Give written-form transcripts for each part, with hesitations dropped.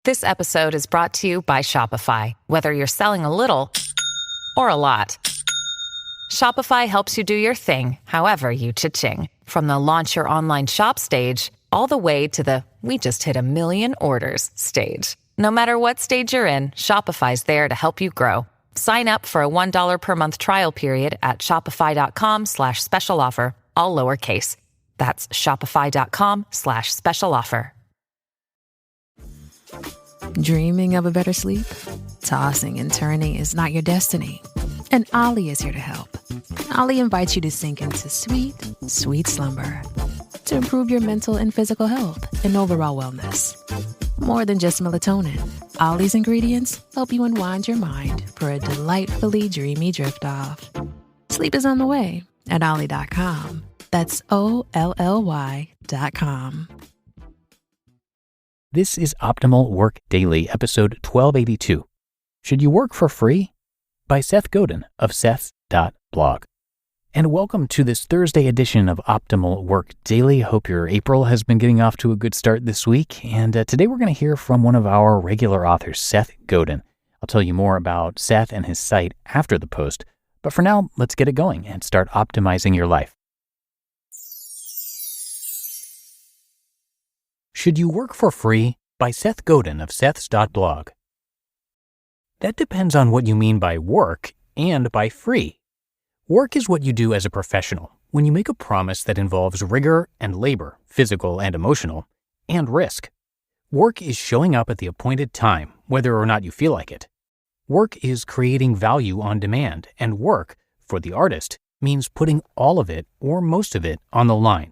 This episode is brought to you by Shopify. Whether you're selling a little or a lot, Shopify helps you do your thing, however you cha-ching. From the launch your online shop stage, all the way to the we just hit 1 million orders stage. No matter what stage you're in, Shopify's there to help you grow. Sign up for a $1 per month trial period at shopify.com/special offer, all lowercase. That's shopify.com/special offer. Dreaming of a better sleep? Tossing and turning is not your destiny. And Ollie is here to help. Ollie invites you to sink into sweet, sweet slumber to improve your mental and physical health and overall wellness. More than just melatonin, Ollie's ingredients help you unwind your mind for a delightfully dreamy drift off. Sleep is on the way at Ollie.com. That's OLLY.com. This is Optimal Work Daily, episode 1282. Should you work for free? By Seth Godin of Seth.blog. And welcome to this Thursday edition of Optimal Work Daily. Hope your April has been getting off to a good start this week. And today we're going to hear from one of our regular authors, Seth Godin. I'll tell you more about Seth and his site after the post. But for now, let's get it going and start optimizing your life. Should You Work for Free? By Seth Godin of Seth's.blog. That depends on what you mean by work and by free. Work is what you do as a professional when you make a promise that involves rigor and labor, physical and emotional, and risk. Work is showing up at the appointed time, whether or not you feel like it. Work is creating value on demand, and work, for the artist, means putting all of it or most of it on the line.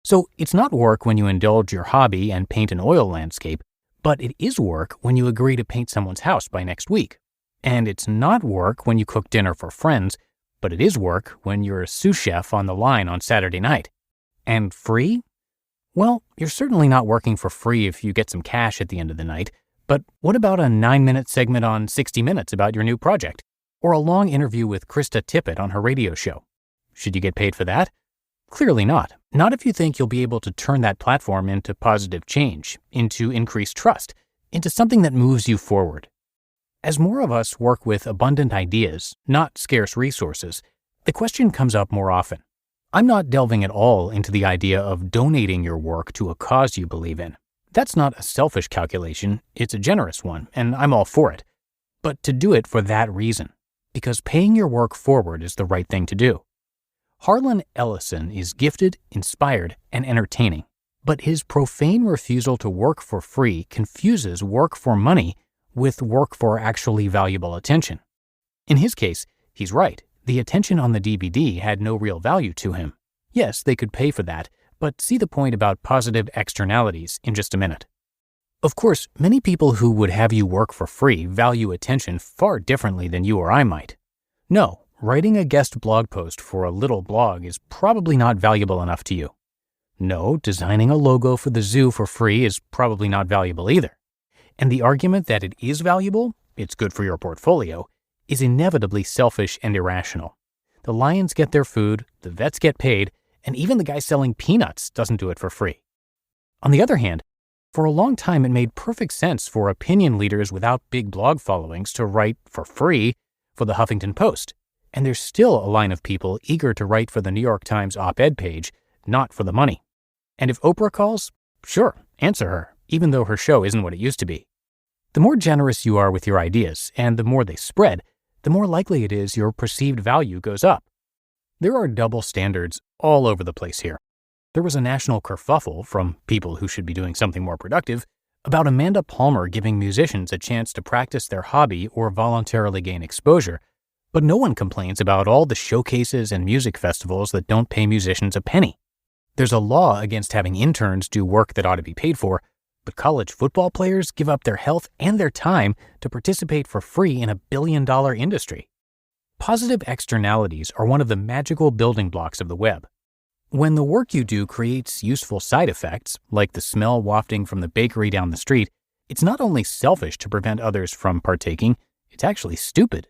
So it's not work when you indulge your hobby and paint an oil landscape, but it is work when you agree to paint someone's house by next week. And it's not work when you cook dinner for friends, but it is work when you're a sous chef on the line on Saturday night. And free? Well, you're certainly not working for free if you get some cash at the end of the night, but what about a 9-minute segment on 60 Minutes about your new project? Or a long interview with Krista Tippett on her radio show? Should you get paid for that? Clearly not. Not if you think you'll be able to turn that platform into positive change, into increased trust, into something that moves you forward. As more of us work with abundant ideas, not scarce resources, the question comes up more often. I'm not delving at all into the idea of donating your work to a cause you believe in. That's not a selfish calculation, it's a generous one, and I'm all for it. But to do it for that reason, because paying your work forward is the right thing to do. Harlan Ellison is gifted, inspired, and entertaining, but his profane refusal to work for free confuses work for money with work for actually valuable attention. In his case, he's right. The attention on the DVD had no real value to him. Yes, they could pay for that, but see the point about positive externalities in just a minute. Of course, many people who would have you work for free value attention far differently than you or I might. No. Writing a guest blog post for a little blog is probably not valuable enough to you. No, designing a logo for the zoo for free is probably not valuable either. And the argument that it is valuable, it's good for your portfolio, is inevitably selfish and irrational. The lions get their food, the vets get paid, and even the guy selling peanuts doesn't do it for free. On the other hand, for a long time it made perfect sense for opinion leaders without big blog followings to write for free for the Huffington Post. And there's still a line of people eager to write for the New York Times op-ed page, not for the money. And if Oprah calls, sure, answer her, even though her show isn't what it used to be. The more generous you are with your ideas, and the more they spread, the more likely it is your perceived value goes up. There are double standards all over the place here. There was a national kerfuffle from people who should be doing something more productive about Amanda Palmer giving musicians a chance to practice their hobby or voluntarily gain exposure. But no one complains about all the showcases and music festivals that don't pay musicians a penny. There's a law against having interns do work that ought to be paid for, but college football players give up their health and their time to participate for free in a billion-dollar industry. Positive externalities are one of the magical building blocks of the web. When the work you do creates useful side effects, like the smell wafting from the bakery down the street, it's not only selfish to prevent others from partaking, it's actually stupid.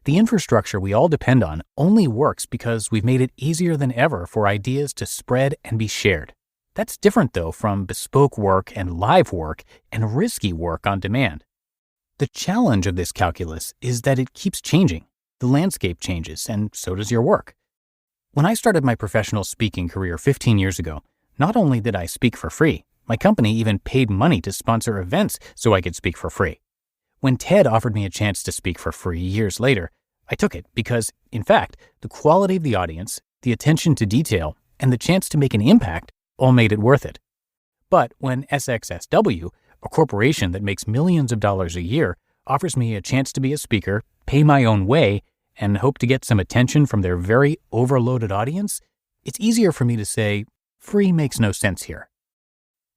The infrastructure we all depend on only works because we've made it easier than ever for ideas to spread and be shared. That's different, though, from bespoke work and live work and risky work on demand. The challenge of this calculus is that it keeps changing. The landscape changes, and so does your work. When I started my professional speaking career 15 years ago, not only did I speak for free, my company even paid money to sponsor events so I could speak for free. When TED offered me a chance to speak for free years later, I took it because, in fact, the quality of the audience, the attention to detail, and the chance to make an impact all made it worth it. But when SXSW, a corporation that makes millions of dollars a year, offers me a chance to be a speaker, pay my own way, and hope to get some attention from their very overloaded audience, it's easier for me to say, free makes no sense here.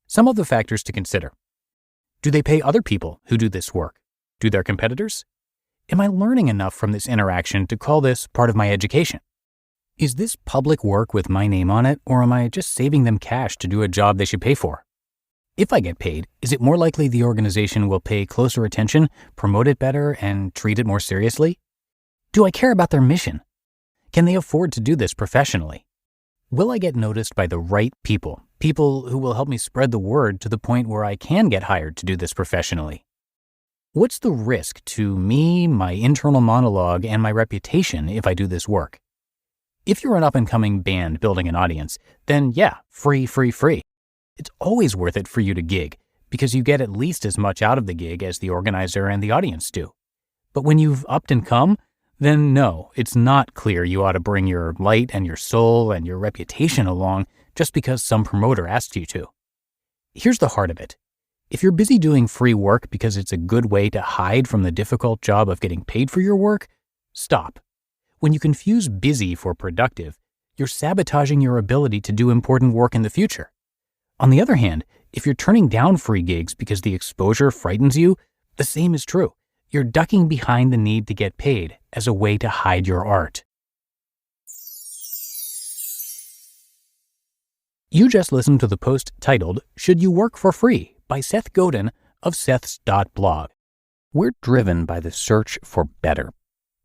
Some of the factors to consider. Do they pay other people who do this work? Do their competitors? Am I learning enough from this interaction to call this part of my education? Is this public work with my name on it, or am I just saving them cash to do a job they should pay for? If I get paid, is it more likely the organization will pay closer attention, promote it better, and treat it more seriously? Do I care about their mission? Can they afford to do this professionally? Will I get noticed by the right people who will help me spread the word to the point where I can get hired to do this professionally? What's the risk to me, my internal monologue, and my reputation if I do this work? If you're an up-and-coming band building an audience, then yeah, free. It's always worth it for you to gig, because you get at least as much out of the gig as the organizer and the audience do. But when you've upped and come, then no, it's not clear you ought to bring your light and your soul and your reputation along just because some promoter asked you to. Here's the heart of it. If you're busy doing free work because it's a good way to hide from the difficult job of getting paid for your work, stop. When you confuse busy for productive, you're sabotaging your ability to do important work in the future. On the other hand, if you're turning down free gigs because the exposure frightens you, the same is true. You're ducking behind the need to get paid as a way to hide your art. You just listened to the post titled, "Should You Work for Free?" by Seth Godin of Seth's.blog. We're driven by the search for better.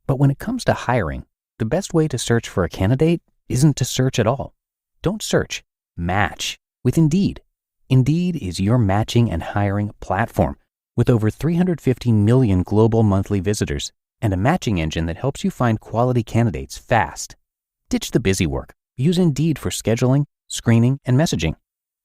But when it comes to hiring, the best way to search for a candidate isn't to search at all. Don't search, match with Indeed. Indeed is your matching and hiring platform with over 350 million global monthly visitors and a matching engine that helps you find quality candidates fast. Ditch the busy work. Use Indeed for scheduling, screening, and messaging.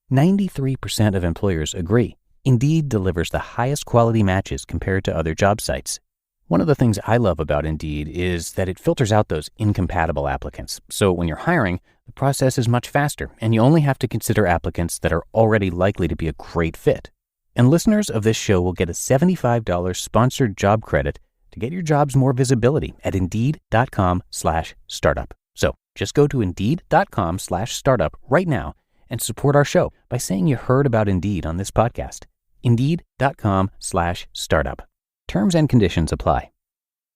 93% of employers agree. Indeed delivers the highest quality matches compared to other job sites. One of the things I love about Indeed is that it filters out those incompatible applicants. So when you're hiring, the process is much faster, and you only have to consider applicants that are already likely to be a great fit. And listeners of this show will get a $75 sponsored job credit to get your jobs more visibility at Indeed.com/startup. So just go to Indeed.com/startup right now and support our show by saying you heard about Indeed on this podcast. Indeed.com/startup. Terms and conditions apply.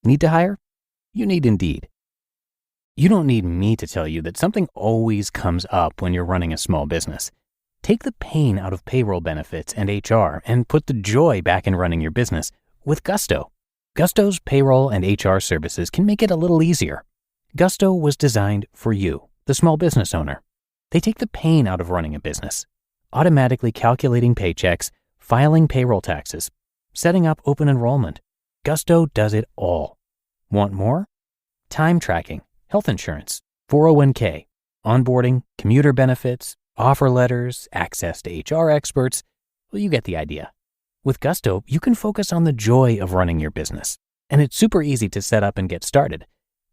Need to hire? You need Indeed. You don't need me to tell you that something always comes up when you're running a small business. Take the pain out of payroll benefits and HR and put the joy back in running your business with Gusto. Gusto's payroll and HR services can make it a little easier. Gusto was designed for you, the small business owner. They take the pain out of running a business, automatically calculating paychecks, filing payroll taxes, setting up open enrollment. Gusto does it all. Want more? Time tracking, health insurance, 401k, onboarding, commuter benefits, offer letters, access to HR experts. Well, you get the idea. With Gusto, you can focus on the joy of running your business, and it's super easy to set up and get started.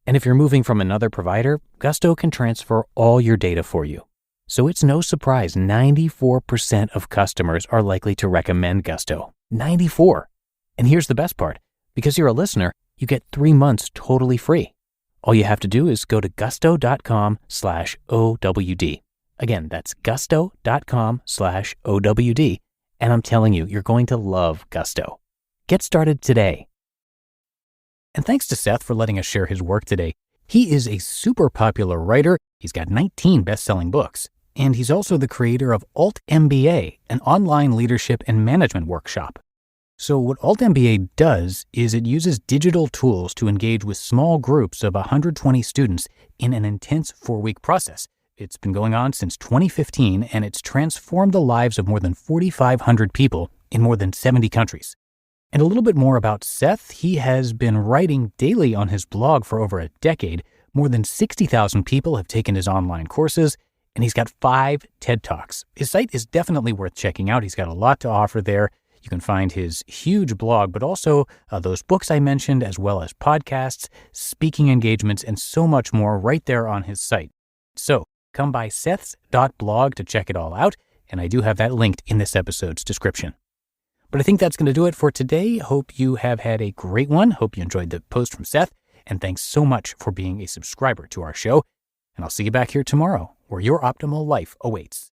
And if you're moving from another provider, Gusto can transfer all your data for you. So it's no surprise 94% of customers are likely to recommend Gusto. 94. And here's the best part. Because you're a listener, you get 3 months totally free. All you have to do is go to gusto.com/OWD. Again, that's gusto.com/OWD. And I'm telling you, you're going to love Gusto. Get started today. And thanks to Seth for letting us share his work today. He is a super popular writer. He's got 19 best-selling books. And he's also the creator of Alt MBA, an online leadership and management workshop. So what Alt MBA does is it uses digital tools to engage with small groups of 120 students in an intense 4-week process. It's been going on since 2015, and it's transformed the lives of more than 4,500 people in more than 70 countries. And a little bit more about Seth. He has been writing daily on his blog for over a decade. More than 60,000 people have taken his online courses, and he's got 5 TED Talks. His site is definitely worth checking out. He's got a lot to offer there. You can find his huge blog, but also those books I mentioned, as well as podcasts, speaking engagements, and so much more right there on his site. So come by seths.blog to check it all out, and I do have that linked in this episode's description. But I think that's going to do it for today. Hope you have had a great one. Hope you enjoyed the post from Seth, and thanks so much for being a subscriber to our show. And I'll see you back here tomorrow, where your optimal life awaits.